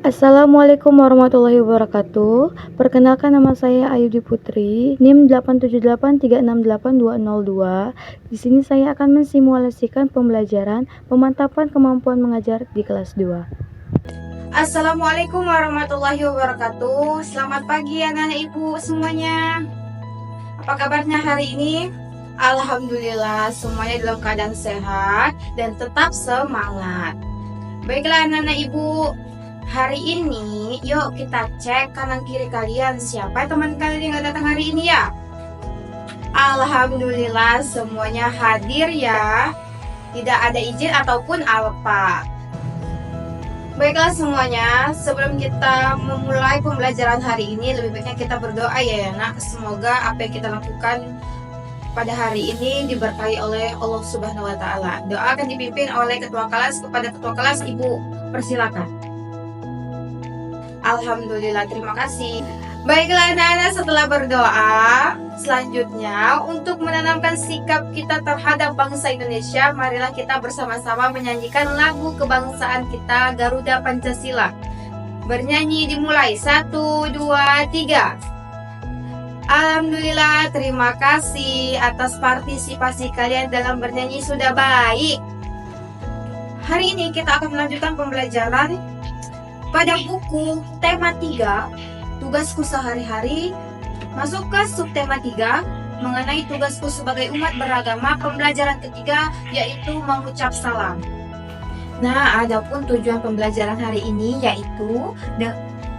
Assalamualaikum warahmatullahi wabarakatuh. Perkenalkan, nama saya Ayudi Putri, NIM 878368202. Di sini saya akan mensimulasikan pembelajaran pemantapan kemampuan mengajar di kelas 2. Assalamualaikum warahmatullahi wabarakatuh. Selamat pagi anak-anak ibu semuanya. Apa kabarnya hari ini? Alhamdulillah semuanya dalam keadaan sehat dan tetap semangat. Baiklah anak-anak ibu, hari ini yuk kita cek kanan kiri kalian. Siapa teman kalian yang datang hari ini ya? Alhamdulillah semuanya hadir ya. Tidak ada izin ataupun apa. Baiklah semuanya, sebelum kita memulai pembelajaran hari ini, lebih baiknya kita berdoa ya nak. Semoga apa yang kita lakukan pada hari ini diberkahi oleh Allah Subhanahu wa Ta'ala. Doa akan dipimpin oleh ketua kelas. Kepada ketua kelas, Ibu persilakan. Alhamdulillah, terima kasih. Baiklah anak-anak, setelah berdoa, selanjutnya untuk menanamkan sikap kita terhadap bangsa Indonesia, marilah kita bersama-sama menyanyikan lagu kebangsaan kita, Garuda Pancasila. Bernyanyi dimulai, 1, 2, 3. Alhamdulillah, terima kasih atas partisipasi kalian dalam bernyanyi, sudah baik. Hari ini kita akan melanjutkan pembelajaran pada buku tema 3, tugasku sehari-hari, masuk ke subtema 3 mengenai tugasku sebagai umat beragama, pembelajaran ketiga yaitu mengucap salam. Nah, adapun tujuan pembelajaran hari ini yaitu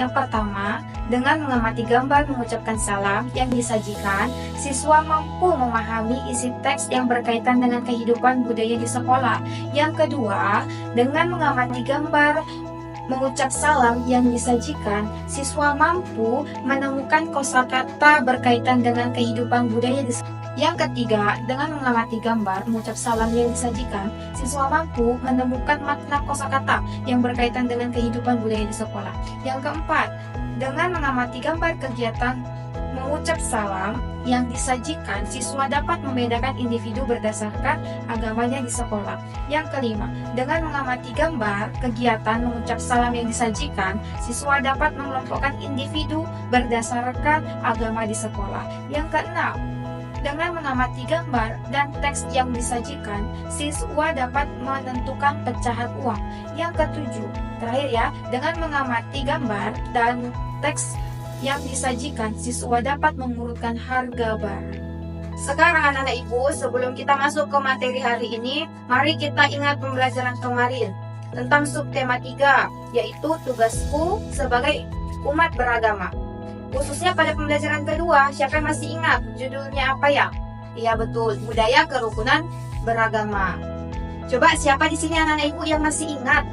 yang pertama, dengan mengamati gambar mengucapkan salam yang disajikan, siswa mampu memahami isi teks yang berkaitan dengan kehidupan budaya di sekolah. Yang kedua, dengan mengamati gambar mengucap salam yang disajikan, siswa mampu menemukan kosakata berkaitan dengan kehidupan budaya di sekolah. Yang ketiga, dengan mengamati gambar mengucap salam yang disajikan, siswa mampu menemukan makna kosakata yang berkaitan dengan kehidupan budaya di sekolah. Yang keempat, dengan mengamati gambar kegiatan mengucap salam yang disajikan, siswa dapat membedakan individu berdasarkan agamanya di sekolah. Yang kelima, dengan mengamati gambar kegiatan mengucap salam yang disajikan, siswa dapat mengelompokkan individu berdasarkan agama di sekolah. Yang keenam, dengan mengamati gambar dan teks yang disajikan, siswa dapat menentukan pecahan uang. Yang ketujuh, terakhir ya, dengan mengamati gambar dan teks yang disajikan, siswa dapat mengurutkan harga barang. Sekarang anak-anak ibu, sebelum kita masuk ke materi hari ini, mari kita ingat pembelajaran kemarin tentang subtema 3, yaitu tugasku sebagai umat beragama. Khususnya pada pembelajaran kedua, siapa yang masih ingat judulnya apa ya? Iya betul, budaya kerukunan beragama. Coba siapa di sini anak-anak ibu yang masih ingat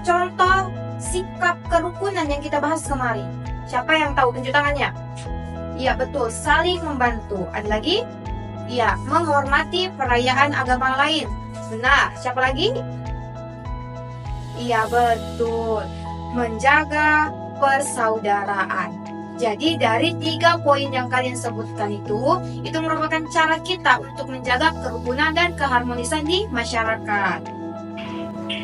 contoh sikap kerukunan yang kita bahas kemarin? Siapa yang tahu? Tunjuk tangannya. Iya betul, saling membantu. Ada lagi? Iya, menghormati perayaan agama lain. Benar. Siapa lagi? Iya betul, menjaga persaudaraan. Jadi dari 3 poin yang kalian sebutkan itu merupakan cara kita untuk menjaga kerukunan dan keharmonisan di masyarakat.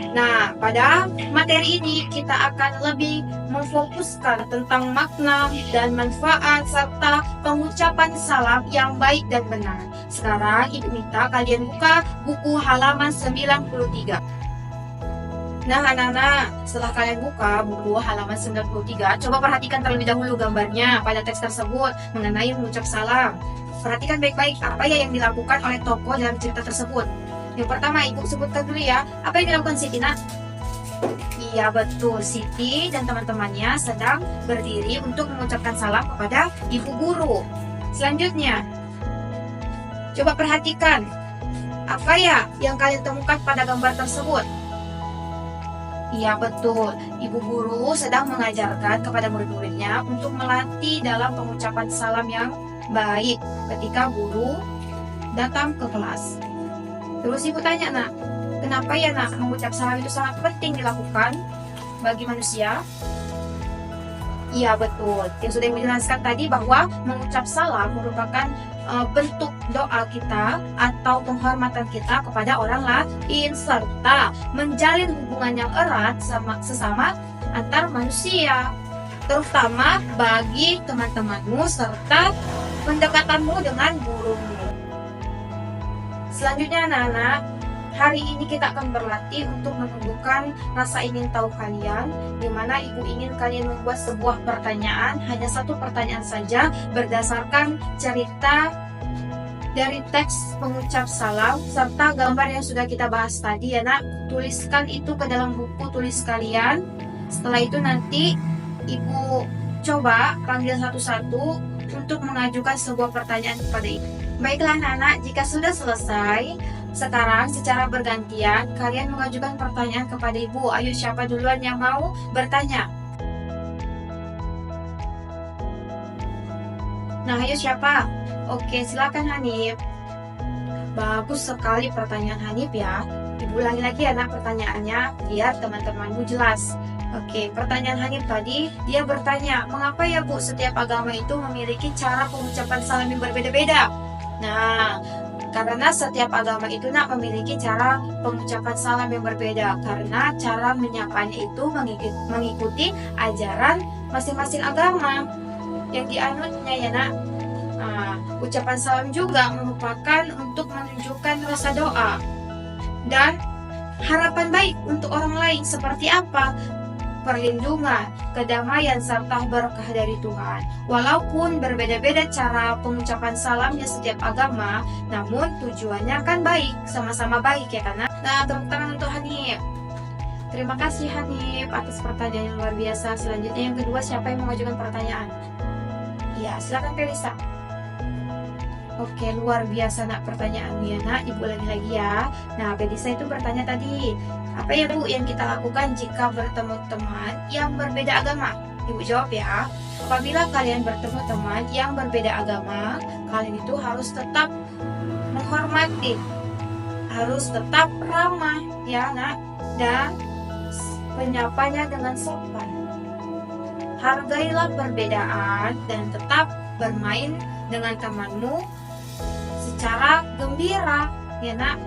Nah, pada materi ini kita akan lebih memfokuskan tentang makna dan manfaat serta pengucapan salam yang baik dan benar. Sekarang Ibu minta kalian buka buku halaman 93. Nah anak-anak, setelah kalian buka buku halaman 93, coba perhatikan terlebih dahulu gambarnya pada teks tersebut mengenai mengucap salam. Perhatikan baik-baik apa ya yang dilakukan oleh tokoh dalam cerita tersebut. Yang pertama, Ibu sebutkan dulu ya, apa yang dilakukan Siti nak? Iya betul, Siti dan teman-temannya sedang berdiri untuk mengucapkan salam kepada ibu guru. Selanjutnya, coba perhatikan apa ya yang kalian temukan pada gambar tersebut. Iya betul, ibu guru sedang mengajarkan kepada murid-muridnya untuk melatih dalam pengucapan salam yang baik ketika guru datang ke kelas. Terus ibu tanya nak, kenapa ya nak mengucap salam itu sangat penting dilakukan bagi manusia? Iya betul, yang sudah ibu jelaskan tadi bahwa mengucap salam merupakan bentuk doa kita atau penghormatan kita kepada orang lain serta menjalin hubungan yang erat sesama antar manusia, terutama bagi teman-temanmu serta pendekatanmu dengan gurumu. Selanjutnya anak-anak, hari ini kita akan berlatih untuk menumbuhkan rasa ingin tahu kalian, di mana ibu ingin kalian membuat sebuah pertanyaan, hanya satu pertanyaan saja, berdasarkan cerita dari teks pengucap salam serta gambar yang sudah kita bahas tadi ya nak. Tuliskan itu ke dalam buku tulis kalian. Setelah itu nanti ibu coba panggil satu-satu untuk mengajukan sebuah pertanyaan kepada ibu. Baiklah anak-anak, jika sudah selesai, sekarang secara bergantian kalian mengajukan pertanyaan kepada ibu. Ayo, siapa duluan yang mau bertanya? Nah, ayo siapa? Oke, silakan Hanif. Bagus sekali pertanyaan Hanif ya. Ibu ulangi lagi anak pertanyaannya biar teman-temanmu jelas. Oke, pertanyaan Hanif tadi, dia bertanya, mengapa ya Bu setiap agama itu memiliki cara pengucapan salam yang berbeda-beda? Nah, karena setiap agama itu nak memiliki cara pengucapan salam yang berbeda, karena cara menyapanya itu mengikuti ajaran masing-masing agama yang dianutnya ya nak. Nah, ucapan salam juga merupakan untuk menunjukkan rasa doa dan harapan baik untuk orang lain. Seperti apa? Perlindungan, kedamaian, serta berkah dari Tuhan. Walaupun berbeda-beda cara pengucapan salamnya setiap agama, namun tujuannya kan baik, sama-sama baik ya kan? Nah, tepuk tangan untuk Hanif. Terima kasih Hanif atas pertanyaan yang luar biasa. Selanjutnya yang kedua, siapa yang mengajukan pertanyaan? Ya, silakan Felisa. Oke, luar biasa nak pertanyaannya nak. Ibu lagi ya. Nah, Felisa itu bertanya tadi, apa ya Bu yang kita lakukan jika bertemu teman yang berbeda agama? Ibu jawab ya, apabila kalian bertemu teman yang berbeda agama, kalian itu harus tetap menghormati, harus tetap ramah ya nak, dan menyapanya dengan sopan. Hargailah perbedaan dan tetap bermain dengan temanmu secara gembira ya nak.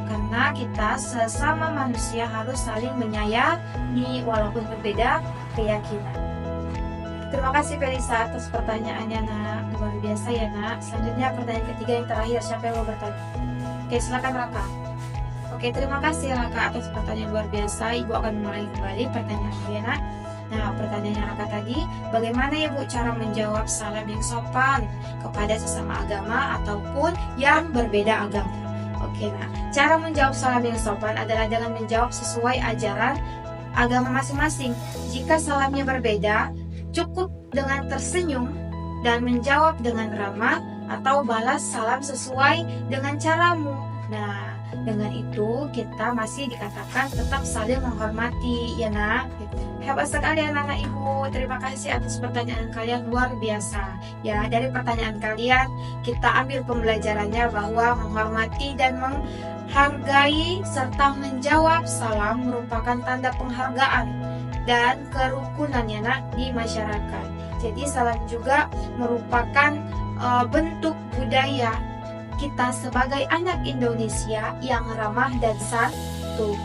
Karena kita sesama manusia harus saling menyayangi walaupun berbeda keyakinan. Terima kasih Felisa atas pertanyaannya nak, luar biasa ya nak. Selanjutnya pertanyaan ketiga yang terakhir, siapa yang mau bertanya? Oke, silakan Raka. Oke, terima kasih Raka atas pertanyaan luar biasa. Ibu akan mengulangi kembali pertanyaannya ya nak. Nah, pertanyaannya Raka tadi, bagaimana ya Bu cara menjawab salam yang sopan kepada sesama agama ataupun yang berbeda agama? Oke, nah, cara menjawab salam yang sopan adalah dengan menjawab sesuai ajaran agama masing-masing. Jika salamnya berbeda, cukup dengan tersenyum dan menjawab dengan ramah atau balas salam sesuai dengan caramu. Nah, dengan itu kita masih dikatakan tetap saling menghormati ya nak. Hebat sekali anak-anak ibu. Terima kasih atas pertanyaan kalian, luar biasa. Ya, dari pertanyaan kalian kita ambil pembelajarannya bahwa menghormati dan menghargai serta menjawab salam merupakan tanda penghargaan dan kerukunan ya nak di masyarakat. Jadi salam juga merupakan bentuk budaya kita sebagai anak Indonesia yang ramah dan santun.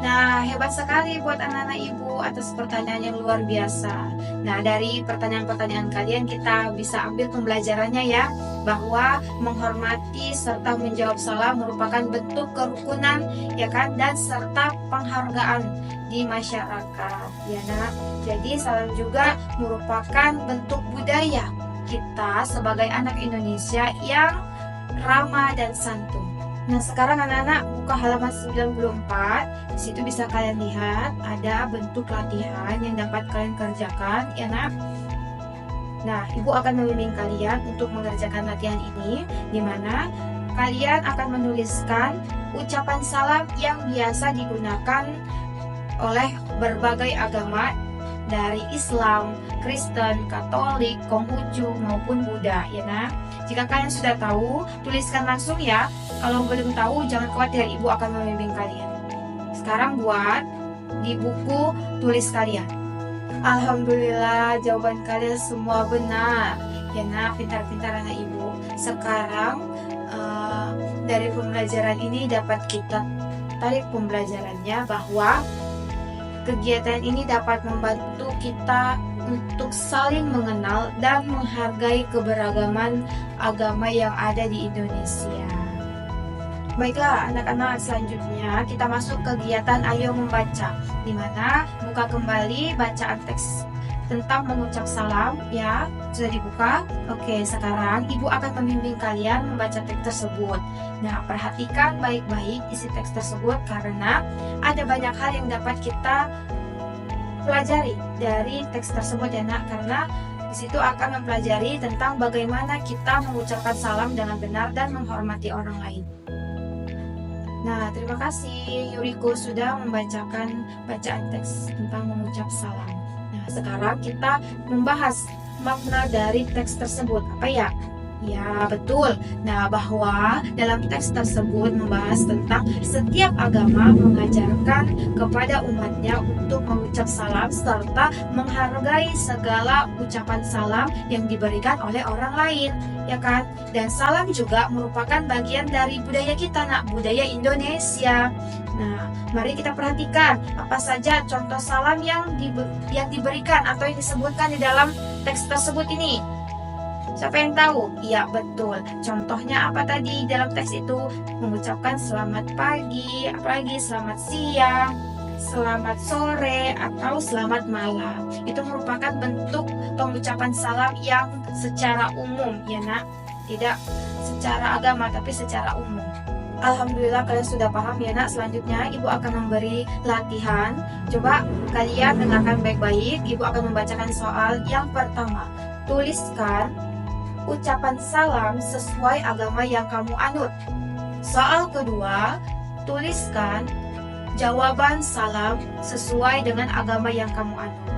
Nah, hebat sekali buat anak-anak ibu atas pertanyaan yang luar biasa. Nah, dari pertanyaan-pertanyaan kalian kita bisa ambil pembelajarannya ya, bahwa menghormati serta menjawab salam merupakan bentuk kerukunan ya kan, dan serta penghargaan di masyarakat ya nak. Jadi salam juga merupakan bentuk budaya kita sebagai anak Indonesia yang ramah dan santun. Nah, sekarang anak-anak buka halaman 94. Di situ bisa kalian lihat ada bentuk latihan yang dapat kalian kerjakan ya nak. Nah, ibu akan membimbing kalian untuk mengerjakan latihan ini, di mana kalian akan menuliskan ucapan salam yang biasa digunakan oleh berbagai agama dari Islam, Kristen, Katolik, Konghucu maupun Buddha ya nak. Jika kalian sudah tahu, tuliskan langsung ya. Kalau belum tahu, jangan khawatir, ibu akan membimbing kalian. Sekarang buat di buku tulis kalian. Alhamdulillah, jawaban kalian semua benar. Ya nak, pintar-pintar anak ibu. Sekarang dari pembelajaran ini dapat kita tarik pembelajarannya bahwa Kegiatan ini dapat membantu kita untuk saling mengenal dan menghargai keberagaman agama yang ada di Indonesia. Baiklah anak-anak, selanjutnya kita masuk kegiatan Ayo Membaca, di mana buka kembali bacaan teks tentang mengucap salam ya. Sudah dibuka? Oke, sekarang ibu akan membimbing kalian membaca teks tersebut. Nah, perhatikan baik-baik isi teks tersebut karena ada banyak hal yang dapat kita pelajari dari teks tersebut ya nak, karena di situ akan mempelajari tentang bagaimana kita mengucapkan salam dengan benar dan menghormati orang lain. Nah, terima kasih Yuriko sudah membacakan bacaan teks tentang mengucap salam. Nah, sekarang kita membahas makna dari teks tersebut. Apa ya? Ya, betul. Nah, bahwa dalam teks tersebut membahas tentang setiap agama mengajarkan kepada umatnya untuk mengucap salam serta menghargai segala ucapan salam yang diberikan oleh orang lain, ya kan? Dan salam juga merupakan bagian dari budaya kita, nak, budaya Indonesia. Nah, mari kita perhatikan apa saja contoh salam yang diberikan atau yang disebutkan di dalam teks tersebut ini. Siapa yang tahu? Iya, betul. Contohnya apa tadi dalam teks itu? Mengucapkan selamat pagi, apalagi selamat siang, selamat sore, atau selamat malam. Itu merupakan bentuk pengucapan salam yang secara umum, ya nak? Tidak secara agama, tapi secara umum. Alhamdulillah kalian sudah paham ya nak. Selanjutnya ibu akan memberi latihan. Coba kalian dengarkan baik-baik. Ibu akan membacakan soal yang pertama. Tuliskan ucapan salam sesuai agama yang kamu anut. Soal kedua, tuliskan jawaban salam sesuai dengan agama yang kamu anut.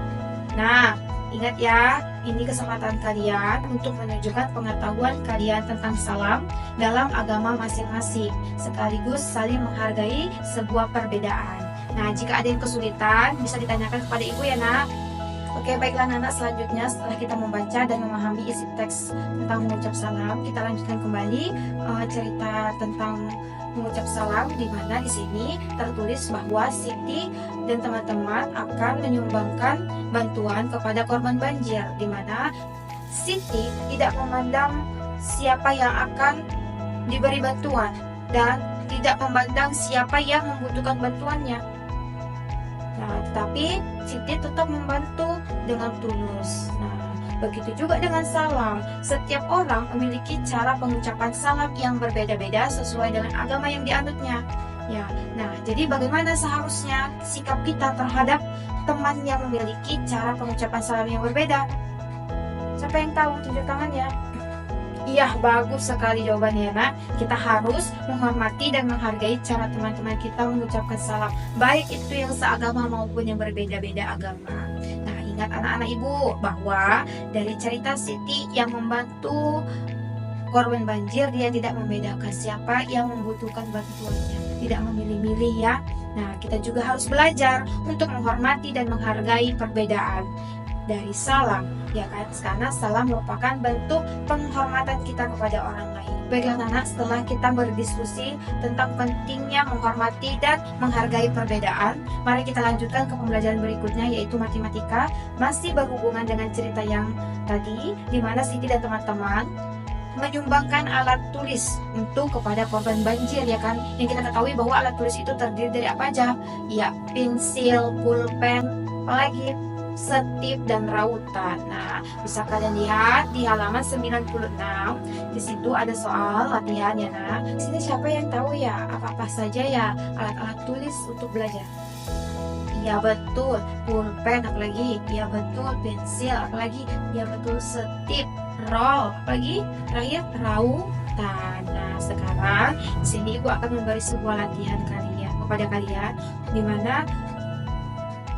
Nah, ingat ya, ini kesempatan kalian untuk menunjukkan pengetahuan kalian tentang salam dalam agama masing-masing, sekaligus saling menghargai sebuah perbedaan. Nah, jika ada yang kesulitan, bisa ditanyakan kepada ibu ya nak. Oke, baiklah anak, selanjutnya setelah kita membaca dan memahami isi teks tentang mengucap salam, kita lanjutkan kembali cerita tentang mengucap salam, di mana di sini tertulis bahwa Siti dan teman-teman akan menyumbangkan bantuan kepada korban banjir, di mana Siti tidak memandang siapa yang akan diberi bantuan dan tidak memandang siapa yang membutuhkan bantuannya. Nah, tetapi Siti tetap membantu dengan tulus. Nah, begitu juga dengan salam. Setiap orang memiliki cara pengucapan salam yang berbeda-beda sesuai dengan agama yang dianutnya. Ya, nah, jadi bagaimana seharusnya sikap kita terhadap teman yang memiliki cara pengucapan salam yang berbeda? Siapa yang tahu? Tunjuk tangannya. Iya, bagus sekali jawabannya nak. Kita harus menghormati dan menghargai cara teman-teman kita mengucapkan salam, baik itu yang seagama maupun yang berbeda-beda agama. Nah, ingat anak-anak ibu bahwa dari cerita Siti yang membantu korban banjir, dia tidak membedakan siapa yang membutuhkan bantuannya, tidak memilih-milih ya. Nah, kita juga harus belajar untuk menghormati dan menghargai perbedaan dari salam, ya kan? Karena salam merupakan bentuk penghormatan kita kepada orang lain. Baiklah anak, setelah kita berdiskusi tentang pentingnya menghormati dan menghargai perbedaan, mari kita lanjutkan ke pembelajaran berikutnya, yaitu matematika. Masih berhubungan dengan cerita yang tadi, di mana Siti dan teman-teman menyumbangkan alat tulis untuk kepada korban banjir, ya kan? Yang kita ketahui bahwa alat tulis itu terdiri dari apa aja? Ya, pensil, pulpen, apalagi setip dan rautan. Nah, bisa kalian lihat di halaman 96. Di situ ada soal latihan ya nak. Sini siapa yang tahu ya apa-apa saja ya alat-alat tulis untuk belajar? Iya betul, pulpen, apalagi? Iya betul, pensil, apalagi? Iya betul, setip, roll, apalagi? Terakhir rautan. Nah, sekarang di sini ibu akan memberi sebuah latihan kepada kalian, di mana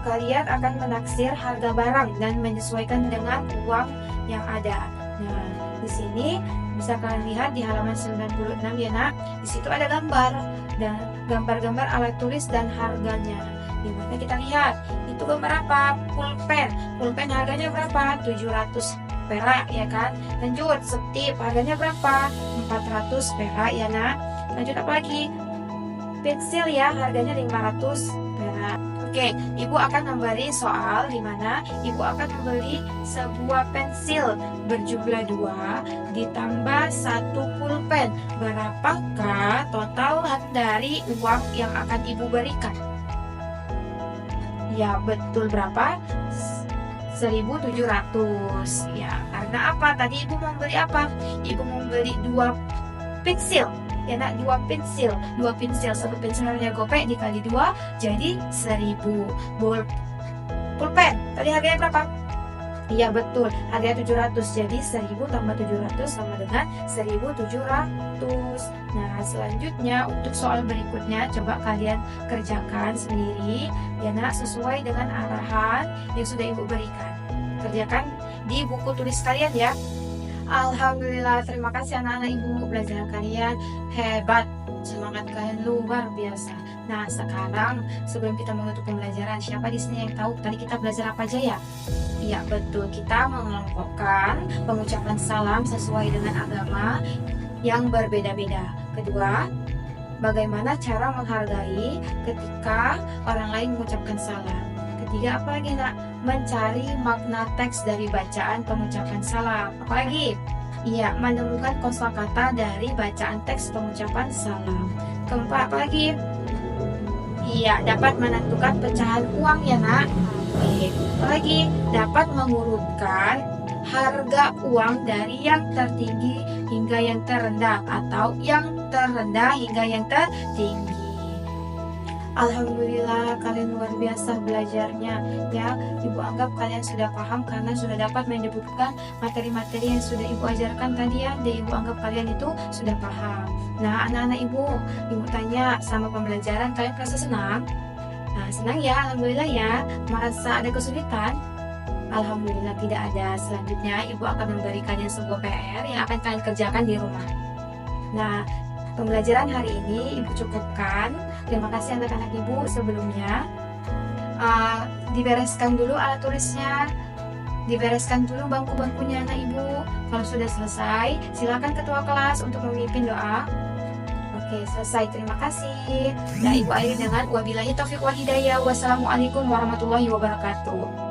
kalian akan menaksir harga barang dan menyesuaikan dengan uang yang ada. Nah, di sini bisa kalian lihat di halaman 96 ya nak. Di situ ada gambar dan gambar-gambar alat tulis dan harganya. Di mana kita lihat itu gambar apa? Pulpen. Pulpen harganya berapa? 700 perak ya kan. Lanjut, setip harganya berapa? 400 perak ya nak. Lanjut apa lagi? Pensil ya, harganya 500 perak. Oke, Ibu akan memberi soal di mana Ibu akan membeli sebuah pensil berjumlah 2 ditambah 1 pulpen. Berapakah totalan dari uang yang akan Ibu berikan? Ya, betul, berapa? 1.700. Ya, karena apa? Tadi Ibu membeli apa? Ibu membeli 2 pensil. Ya nak, 2 pensil. 2 pensil, 1 pensil harganya gopek dikali 2 jadi 1.000. Pulpen, tadi harganya berapa? Iya betul, harganya 700. Jadi 1.000 tambah 700 sama dengan 1.700. Nah, selanjutnya untuk soal berikutnya coba kalian kerjakan sendiri ya nak, sesuai dengan arahan yang sudah Ibu berikan. Kerjakan di buku tulis kalian ya. Alhamdulillah, terima kasih anak-anak Ibu, belajar kalian hebat, semangat kalian luar biasa. Nah, sekarang sebelum kita menutup pembelajaran, siapa di sini yang tahu tadi kita belajar apa aja ya? Iya betul, kita mengelompokkan pengucapan salam sesuai dengan agama yang berbeda-beda. Kedua, bagaimana cara menghargai ketika orang lain mengucapkan salam. Ketiga, apalagi nak? Mencari makna teks dari bacaan pengucapan salam. Apalagi? Iya, menemukan kosakata dari bacaan teks pengucapan salam. Keempat, apalagi? Iya, dapat menentukan pecahan uang ya nak. Oke, apalagi? Dapat mengurutkan harga uang dari yang tertinggi hingga yang terendah atau yang terendah hingga yang tertinggi. Alhamdulillah, kalian luar biasa belajarnya ya. Ibu anggap kalian sudah paham karena sudah dapat menyebutkan materi-materi yang sudah Ibu ajarkan tadi ya. Dan Ibu anggap kalian itu sudah paham. Nah, anak-anak Ibu tanya sama pembelajaran, kalian merasa senang? Nah, senang ya, alhamdulillah ya. Merasa ada kesulitan? Alhamdulillah tidak ada. Selanjutnya Ibu akan memberi kalian sebuah PR yang akan kalian kerjakan di rumah. Nah, pembelajaran hari ini Ibu cukupkan. Terima kasih anak-anak Ibu. Sebelumnya dibereskan dulu alat tulisnya, dibereskan dulu bangku-bangkunya anak Ibu. Kalau sudah selesai, silakan ketua kelas untuk memimpin doa. Oke, selesai. Terima kasih. Nah, Ibu akhiri dengan wabillahi taufiq wal hidayah. Wassalamualaikum warahmatullahi wabarakatuh.